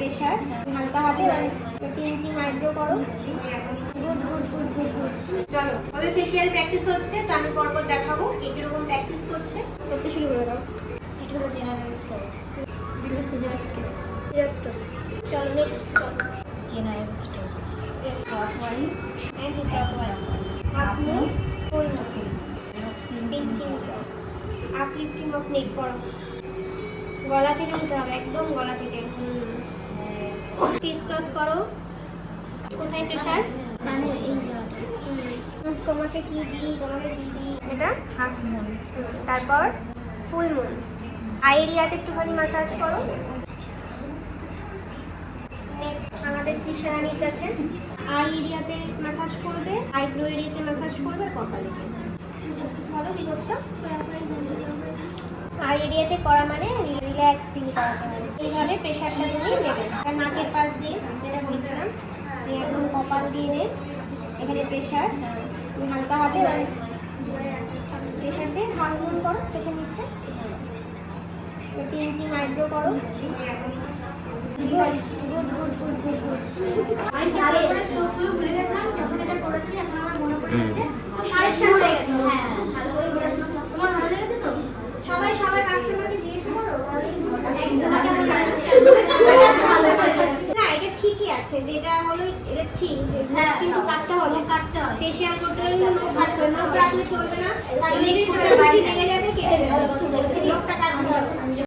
Pressure, হালকা হাতে pinching eyebrow করো। Good good good good good. চলো ওদের ফেশিয়াল প্র্যাকটিস হচ্ছে, তো আমি পরপর দেখাবো কে কিরকম প্র্যাকটিস করছে। করতে শুরু করে দাও। এটা হলো জেনারেল স্টোর, এটা হলো সিজার স্টোর। চলো নেক্সট চলো। General store clockwise anti clockwise. Up move, full move, pinching, up lifting of neck করো। গলা থেকে নিতে হবে, একদম গলা থেকে। ক্রিস ক্রস করো। কোথায় প্রেশার? কানে এই জায়গাটা। তোমাকে কি দিই, তোমাকে দিদি। এটা হাফ মুন, তারপর ফুল মুন। আই এরিয়াতে একটুখানি ম্যাসাজ করো। নেক্সট আমাদের কৃষ্ণারানীর কাছে আই এরিয়াতে ম্যাসাজ করবে, আইব্রো এরিয়াতে ম্যাসাজ করবে, আর কপালে। বলো কি করছো? আই এরিয়াতে করা মানে রিল্যাক্স ফিল করাতে হবে। এইভাবে প্রেশারটা তুমি নেবে, আর নাকের পাশ দিয়ে যেটা বলেছিলাম, একদম কপাল দিয়ে নে। এখানে প্রেশার হালকা হাতে প্রেশার দিয়ে হাত মুন করো, চোখের নিচটা পিঞ্চিং আইব্রো করো। Good good good good good good. আমি ভালো করে স্ট্রোকগুলো ভুলে গেছিলাম, যখন এটা করেছি এখন আমার মনে পড়ে গেছে। কারেকশন হয়ে গেছে। হ্যাঁ, ভালো করে করেছিলাম। তোমার ভালো লেগেছে তো? সবাই সবার কাস্টমারকে জিজ্ঞেস করো। না, এটা ঠিকই আছে, যেটা হলো এটা ঠিক, হ্যাঁ, কিন্তু কাটতে হবে। কাটতে হয়। ফেশিয়াল করতে গেলে লোক কাটতে হবে, লোক রাখলে চলবে না, তাহলে লেগে যাবে, কেটে যাবে। লোকটা কাটতে হবে।